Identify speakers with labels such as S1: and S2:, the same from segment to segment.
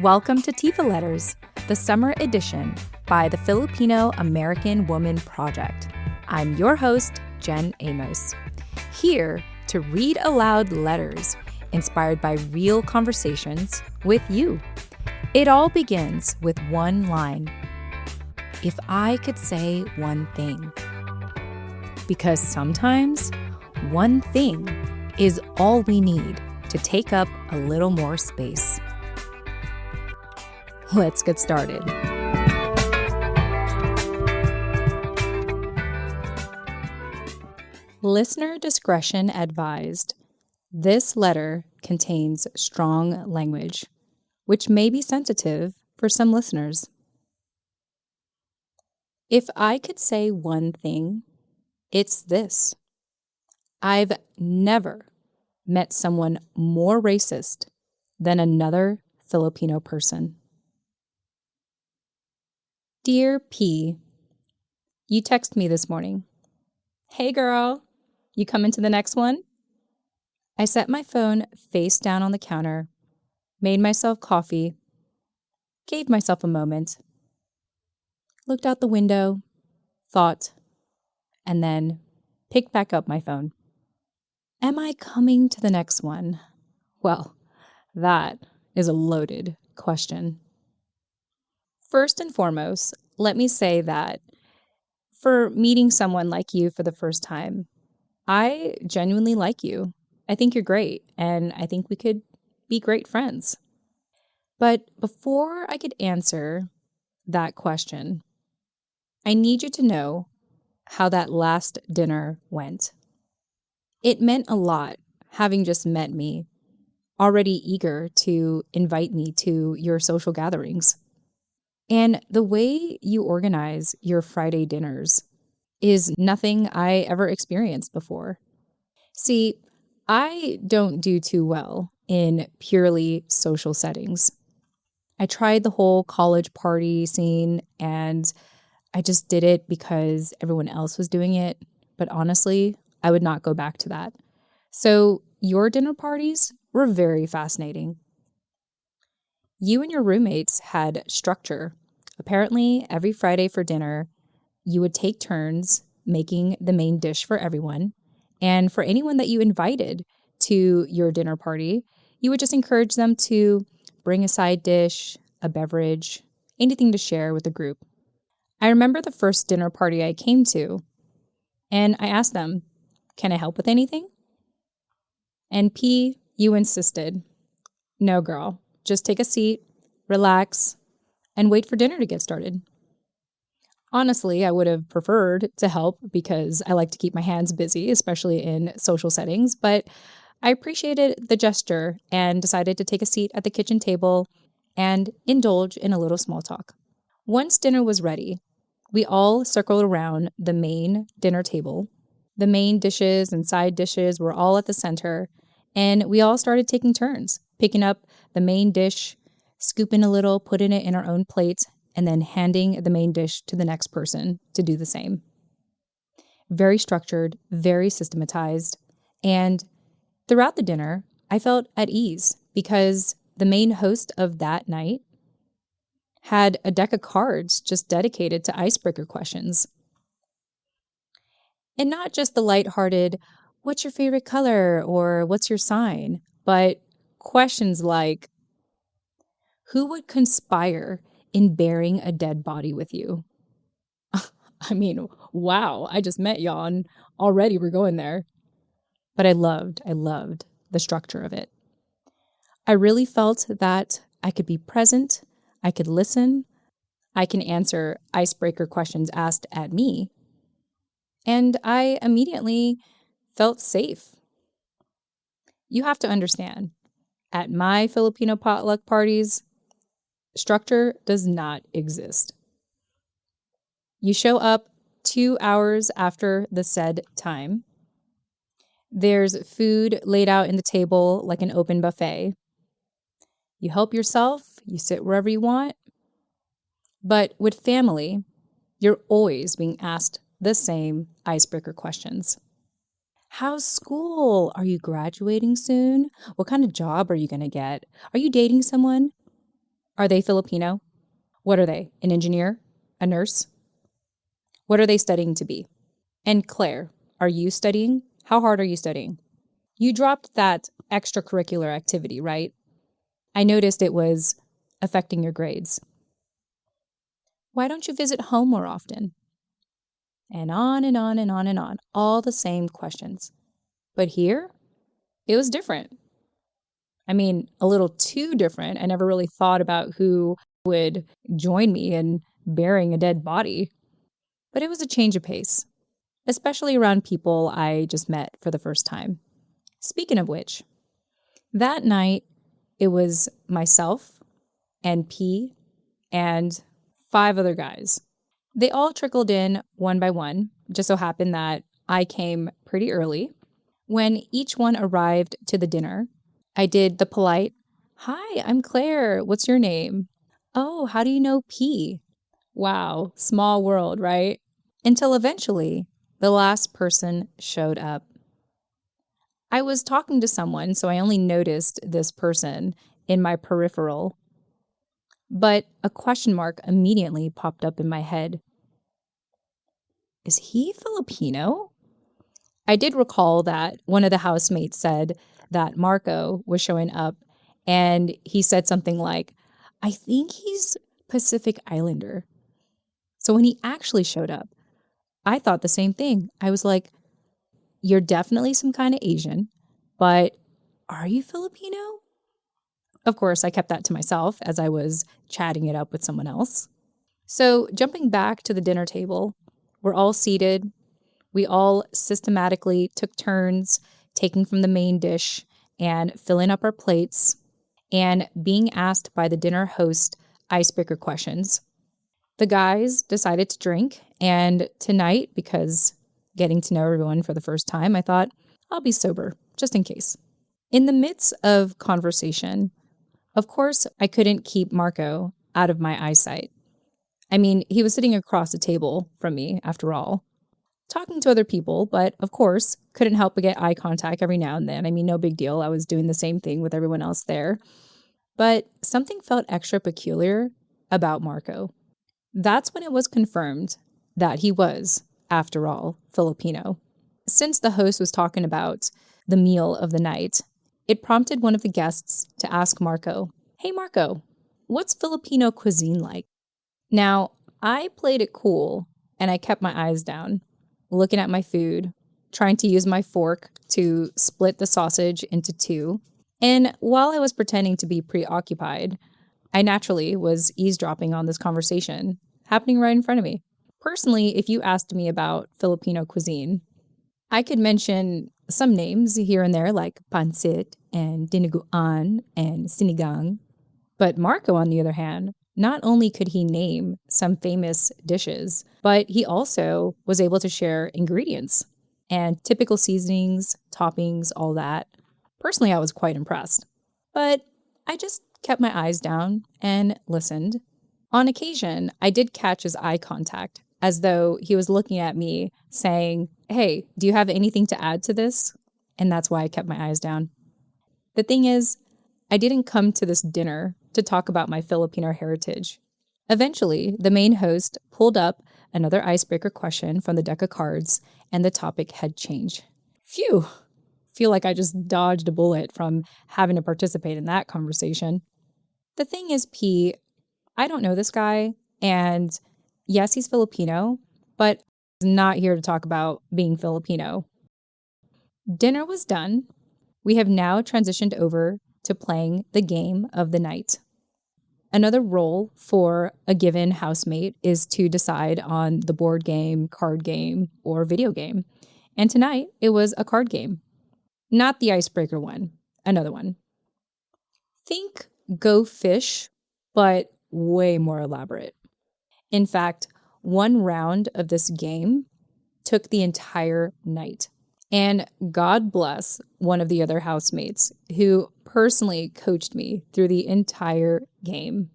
S1: Welcome to Tifa Letters, the summer edition by the Filipino American Woman Project. I'm your host, Jen Amos, here to read aloud letters inspired by real conversations with you. It all begins with one line. If I could say one thing. Because sometimes one thing is all we need to take up a little more space. Let's get started. Listener discretion advised. This letter contains strong language, which may be sensitive for some listeners. If I could say one thing, it's this. I've never met someone more racist than another Filipino person. Dear P, you text me this morning. Hey girl, you coming to the next one? I set my phone face down on the counter, made myself coffee, gave myself a moment, looked out the window, thought, and then picked back up my phone. Am I coming to the next one? Well, that is a loaded question. First and foremost, let me say that for meeting someone like you for the first time, I genuinely like you. I think you're great, and I think we could be great friends. But before I could answer that question, I need you to know how that last dinner went. It meant a lot having just met me, already eager to invite me to your social gatherings. And the way you organize your Friday dinners is nothing I ever experienced before. See, I don't do too well in purely social settings. I tried the whole college party scene and I just did it because everyone else was doing it. But honestly, I would not go back to that. So your dinner parties were very fascinating. You and your roommates had structure. Apparently, every Friday for dinner, you would take turns making the main dish for everyone. And for anyone that you invited to your dinner party, you would just encourage them to bring a side dish, a beverage, anything to share with the group. I remember the first dinner party I came to, and I asked them, "Can I help with anything?" And P, you insisted, "No, girl, just take a seat, relax, and wait for dinner to get started." Honestly, I would have preferred to help because I like to keep my hands busy, especially in social settings, but I appreciated the gesture and decided to take a seat at the kitchen table and indulge in a little small talk. Once dinner was ready, we all circled around the main dinner table. The main dishes and side dishes were all at the center, and we all started taking turns, picking up the main dish, scooping a little, putting it in our own plate, and then handing the main dish to the next person to do the same. Very structured, very systematized, and throughout the dinner, I felt at ease because the main host of that night had a deck of cards just dedicated to icebreaker questions. And not just the lighthearted, "What's your favorite color?" or "What's your sign?" but questions like, who would conspire in burying a dead body with you? I mean, wow, I just met y'all and already we're going there. But I loved the structure of it. I really felt that I could be present, I could listen, I can answer icebreaker questions asked at me, and I immediately felt safe. You have to understand, at my Filipino potluck parties, structure does not exist. You show up 2 hours after the said time. There's food laid out in the table like an open buffet. You help yourself, you sit wherever you want. But with family, you're always being asked the same icebreaker questions. How's school? Are you graduating soon? What kind of job are you going to get? Are you dating someone? Are they Filipino? What are they? An engineer? A nurse? What are they studying to be? And Claire, are you studying? How hard are you studying? You dropped that extracurricular activity, right? I noticed it was affecting your grades. Why don't you visit home more often? And on and on and on and on. All the same questions. But here, it was different. I mean, a little too different. I never really thought about who would join me in burying a dead body. But it was a change of pace, especially around people I just met for the first time. Speaking of which, that night, it was myself and P and 5 other guys. They all trickled in one by one. Just so happened that I came pretty early. When each one arrived to the dinner, I did the polite, "Hi, I'm Claire. What's your name?" "Oh, how do you know P?" Wow, small world, right? Until eventually, the last person showed up. I was talking to someone, so I only noticed this person in my peripheral. But a question mark immediately popped up in my head. Is he Filipino? I did recall that one of the housemates said that Marco was showing up, and he said something like, "I think he's Pacific Islander." So when he actually showed up, I thought the same thing. I was like, "You're definitely some kind of Asian, but are you Filipino?" Of course, I kept that to myself as I was chatting it up with someone else. So jumping back to the dinner table, we're all seated. We all systematically took turns taking from the main dish and filling up our plates and being asked by the dinner host icebreaker questions. The guys decided to drink, and tonight, because getting to know everyone for the first time, I thought I'll be sober, just in case. In the midst of conversation, of course, I couldn't keep Marco out of my eyesight. I mean, he was sitting across the table from me, after all, talking to other people, but of course, couldn't help but get eye contact every now and then. I mean, no big deal. I was doing the same thing with everyone else there. But something felt extra peculiar about Marco. That's when it was confirmed that he was, after all, Filipino. Since the host was talking about the meal of the night, it prompted one of the guests to ask Marco, "Hey Marco, what's Filipino cuisine like?" Now, I played it cool and I kept my eyes down, looking at my food, trying to use my fork to split the sausage into 2. And while I was pretending to be preoccupied, I naturally was eavesdropping on this conversation happening right in front of me. Personally, if you asked me about Filipino cuisine, I could mention some names here and there like pancit and dinuguan and sinigang. But Marco, on the other hand, not only could he name some famous dishes, but he also was able to share ingredients and typical seasonings, toppings, all that. Personally, I was quite impressed. But I just kept my eyes down and listened. On occasion, I did catch his eye contact, as though he was looking at me saying, "Hey, do you have anything to add to this?" And that's why I kept my eyes down. The thing is, I didn't come to this dinner to talk about my Filipino heritage. Eventually, the main host pulled up another icebreaker question from the deck of cards, and the topic had changed. Phew! Feel like I just dodged a bullet from having to participate in that conversation. The thing is, P, I don't know this guy, and yes, he's Filipino, but he's not here to talk about being Filipino. Dinner was done. We have now transitioned over to playing the game of the night. Another role for a given housemate is to decide on the board game, card game, or video game. And tonight, it was a card game. Not the icebreaker one, another one. Think Go Fish, but way more elaborate. In fact, one round of this game took the entire night. And God bless one of the other housemates who personally coached me through the entire game.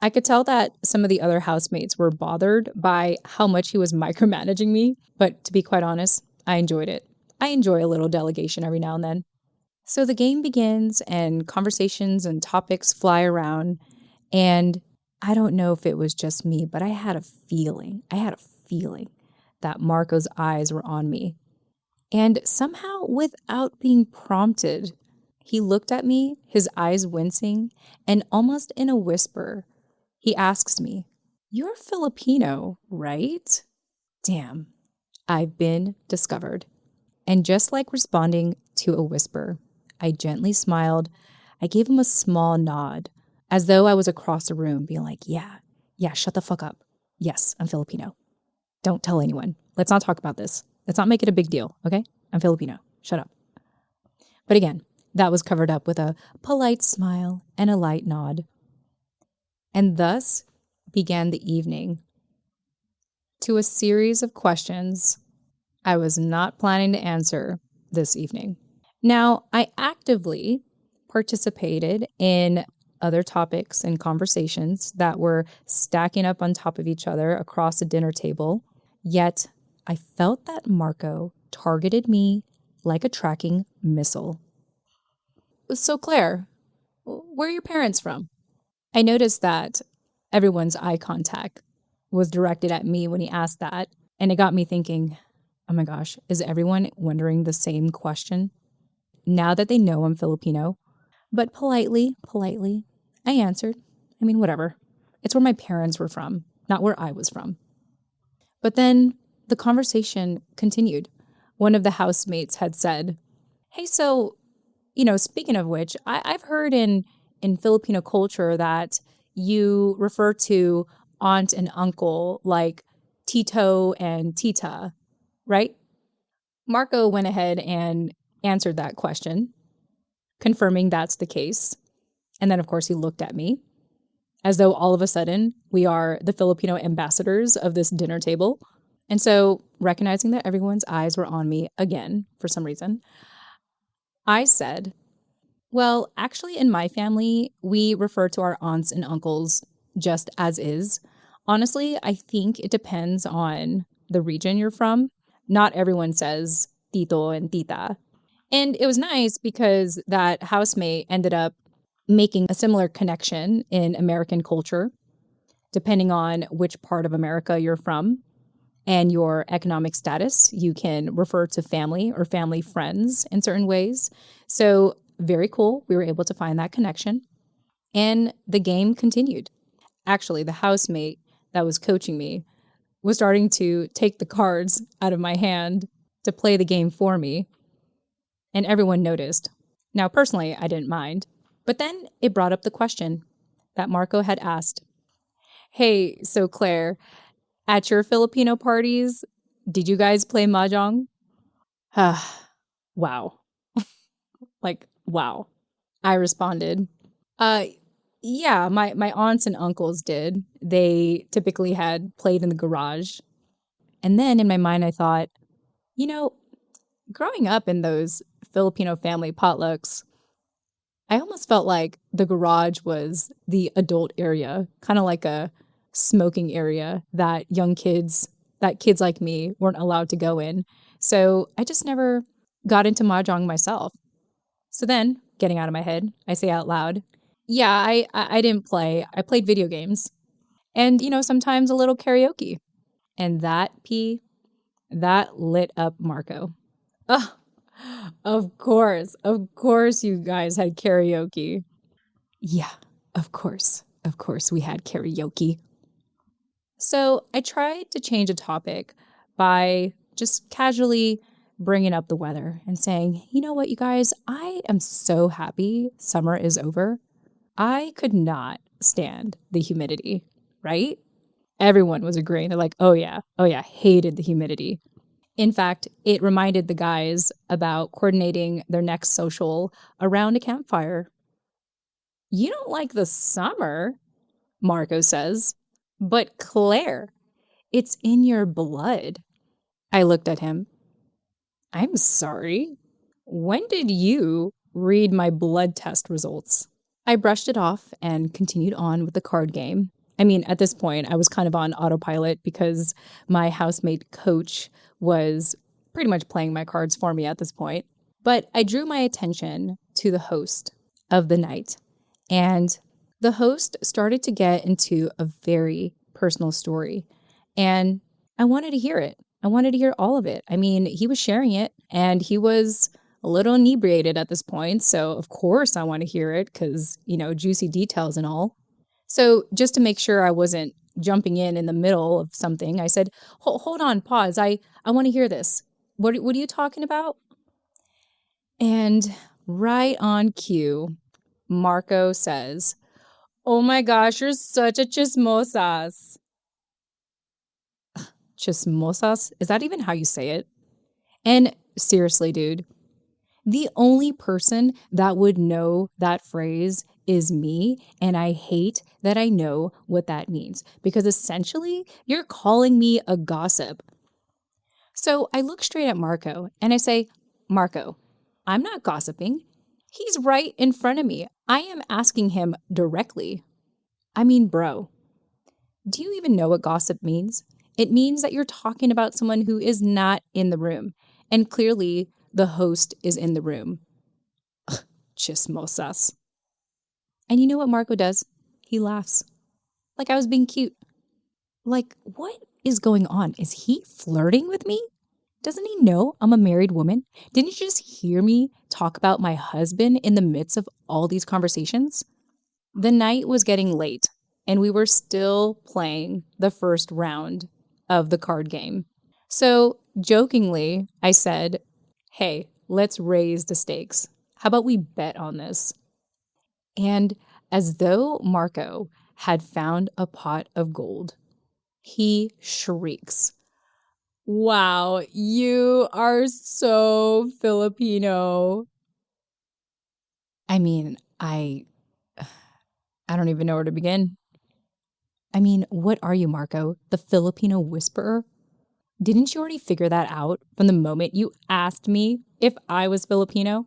S1: I could tell that some of the other housemates were bothered by how much he was micromanaging me, but to be quite honest, I enjoyed it. I enjoy a little delegation every now and then. So the game begins and conversations and topics fly around, And I don't know if it was just me, but I had a feeling that Marco's eyes were on me. And somehow, without being prompted, he looked at me, his eyes wincing, and almost in a whisper, he asks me, "You're Filipino, right?" Damn, I've been discovered. And just like responding to a whisper, I gently smiled. I gave him a small nod, as though I was across the room, being like, yeah, shut the fuck up. Yes, I'm Filipino. Don't tell anyone. Let's not talk about this. Let's not make it a big deal, okay? I'm Filipino. Shut up. But again, that was covered up with a polite smile and a light nod. And thus began the evening. To a series of questions I was not planning to answer this evening. Now, I actively participated in other topics and conversations that were stacking up on top of each other across the dinner table, yet I felt that Marco targeted me like a tracking missile. So, Claire, where are your parents from? I noticed that everyone's eye contact was directed at me when he asked that, and it got me thinking, oh my gosh, is everyone wondering the same question? Now that they know I'm Filipino. But politely, I answered. I mean, whatever. It's where my parents were from, not where I was from. But then the conversation continued. One of the housemates had said, hey, so, speaking of which, I've heard in Filipino culture that you refer to aunt and uncle like Tito and Tita, right? Marco went ahead and answered that question, confirming that's the case. And then, of course, he looked at me as though all of a sudden we are the Filipino ambassadors of this dinner table. And so, recognizing that everyone's eyes were on me again for some reason, I said, well, actually, in my family, we refer to our aunts and uncles just as is. Honestly, I think it depends on the region you're from. Not everyone says tito and tita. And it was nice because that housemate ended up making a similar connection in American culture, depending on which part of America you're from and your economic status. You can refer to family or family friends in certain ways. So very cool. We were able to find that connection. And the game continued. Actually, the housemate that was coaching me was starting to take the cards out of my hand to play the game for me. And everyone noticed. Now, personally, I didn't mind. But then it brought up the question that Marco had asked. Hey, so Claire, at your Filipino parties, did you guys play mahjong? Wow. Wow. I responded. Yeah, my aunts and uncles did. They typically had played in the garage. And then in my mind, I thought, growing up in those Filipino family potlucks, I almost felt like the garage was the adult area, kind of like a smoking area that kids like me weren't allowed to go in. So I just never got into mahjong myself. So then, getting out of my head, I say out loud, yeah, I didn't play. I played video games and, sometimes a little karaoke. And that lit up Marco. Oh, of course you guys had karaoke. Yeah, of course we had karaoke. So I tried to change a topic by just casually bringing up the weather and saying, you know what, you guys, I am so happy summer is over. I could not stand the humidity, right? Everyone was agreeing. They're like, oh yeah, hated the humidity. In fact, it reminded the guys about coordinating their next social around a campfire. You don't like the summer, Marco says, but Claire, it's in your blood. I looked at him. I'm sorry. When did you read my blood test results? I brushed it off and continued on with the card game. I mean, at this point, I was kind of on autopilot because my housemate coach was pretty much playing my cards for me at this point. But I drew my attention to the host of the night. And The host started to get into a very personal story, and I wanted to hear it. I wanted to hear all of it. I mean, he was sharing it, and he was a little inebriated at this point, so of course I want to hear it because, juicy details and all. So just to make sure I wasn't jumping in the middle of something, I said, Hold on, pause. I want to hear this. What are you talking about?" And right on cue, Marco says, "Oh my gosh, you're such a chismosas." Chismosas? Is that even how you say it? And seriously, dude, the only person that would know that phrase is me, and I hate that I know what that means because essentially you're calling me a gossip. So I look straight at Marco and I say, "Marco, I'm not gossiping. He's right in front of me. I am asking him directly." I mean, bro, do you even know what gossip means? It means that you're talking about someone who is not in the room. And clearly, the host is in the room. Chismosas. And you know what Marco does? He laughs. Like I was being cute. Like, what is going on? Is he flirting with me? Doesn't he know I'm a married woman? Didn't you just hear me talk about my husband in the midst of all these conversations? The night was getting late, and we were still playing the first round of the card game. So, jokingly, I said, "Hey, let's raise the stakes. How about we bet on this?" And as though Marco had found a pot of gold, he shrieks, "Wow, you are so Filipino." I mean, I don't even know where to begin. I mean, what are you, Marco? The Filipino whisperer? Didn't you already figure that out from the moment you asked me if I was Filipino?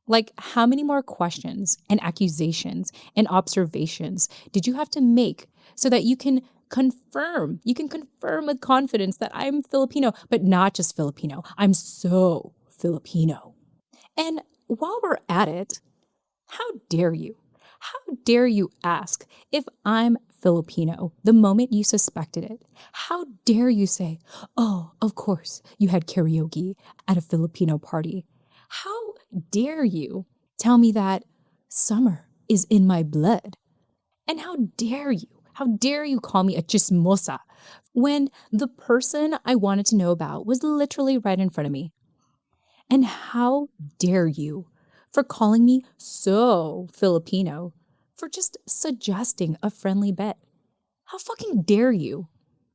S1: Like, how many more questions and accusations and observations did you have to make so that you can confirm? You can confirm with confidence that I'm Filipino, but not just Filipino. I'm so Filipino. And while we're at it, how dare you? How dare you ask if I'm Filipino the moment you suspected it? How dare you say, "Oh, of course, you had karaoke at a Filipino party"? How dare you tell me that summer is in my blood? And how dare you call me a chismosa when the person I wanted to know about was literally right in front of me? And how dare you for calling me so Filipino for just suggesting a friendly bet? How fucking dare you?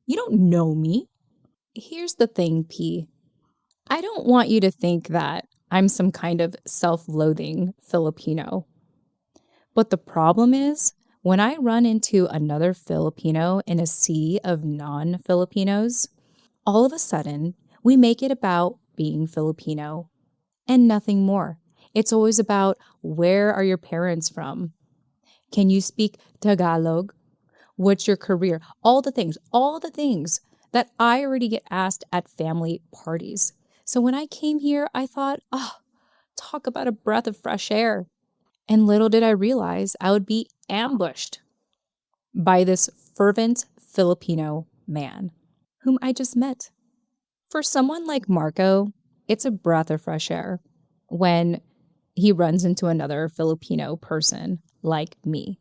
S1: You don't know me. Here's the thing, P. I don't want you to think that I'm some kind of self-loathing Filipino. But the problem is, when I run into another Filipino in a sea of non-Filipinos, all of a sudden, we make it about being Filipino and nothing more. It's always about, where are your parents from? Can you speak Tagalog? What's your career? All the things that I already get asked at family parties. So when I came here, I thought, oh, talk about a breath of fresh air. And little did I realize I would be ambushed by this fervent Filipino man whom I just met. For someone like Marco, it's a breath of fresh air when he runs into another Filipino person like me.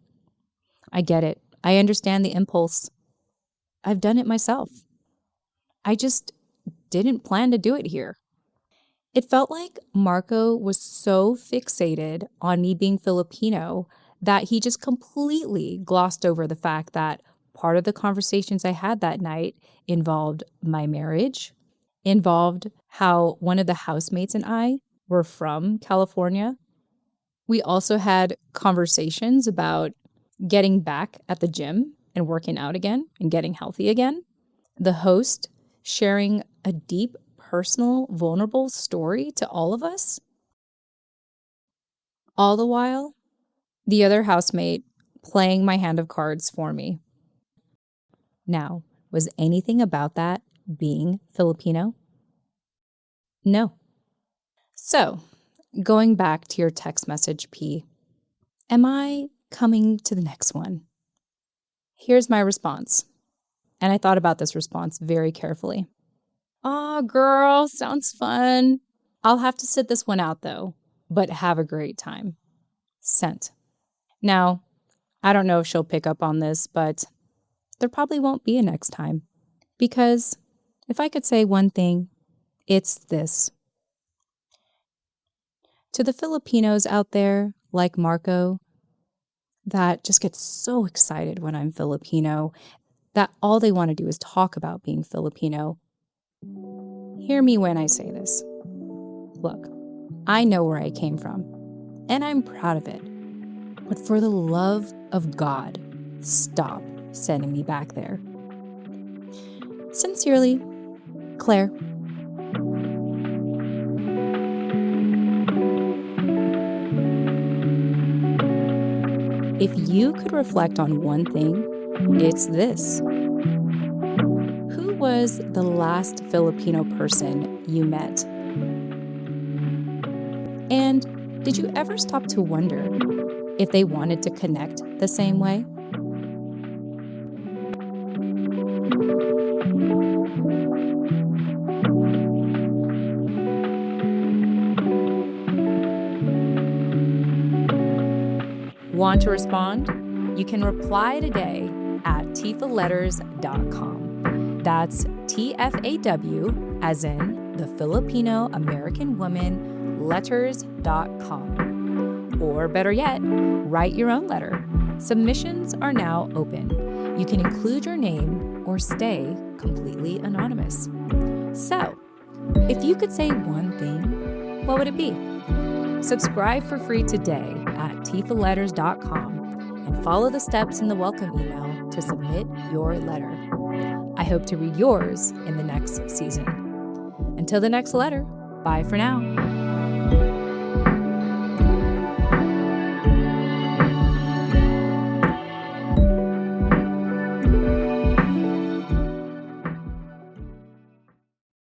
S1: I get it. I understand the impulse. I've done it myself. I just didn't plan to do it here. It felt like Marco was so fixated on me being Filipino that he just completely glossed over the fact that part of the conversations I had that night involved my marriage, involved how one of the housemates and I were from California. We also had conversations about getting back at the gym and working out again and getting healthy again. The host sharing a deep, personal, vulnerable story to all of us. All the while, the other housemate playing my hand of cards for me. Now, was anything about that being Filipino? No. So, going back to your text message, P, am I coming to the next one. Here's my response. And I thought about this response very carefully. Aw, girl, sounds fun. I'll have to sit this one out though, but have a great time. Sent. Now, I don't know if she'll pick up on this, but there probably won't be a next time. Because if I could say one thing, it's this. To the Filipinos out there, like Marco, that just get so excited when I'm Filipino, that all they want to do is talk about being Filipino. Hear me when I say this. Look, I know where I came from, and I'm proud of it. But for the love of God, stop sending me back there. Sincerely, Claire. If you could reflect on one thing, it's this. Who was the last Filipino person you met? And did you ever stop to wonder if they wanted to connect the same way? Want to respond? You can reply today at tfaletters.com. That's TFAW, as in the Filipino American Woman, letters.com. Or better yet, write your own letter. Submissions are now open. You can include your name or stay completely anonymous. So, if you could say one thing, what would it be? Subscribe for free today at tfaletters.com and follow the steps in the welcome email to submit your letter. I hope to read yours in the next season. Until the next letter, bye for now.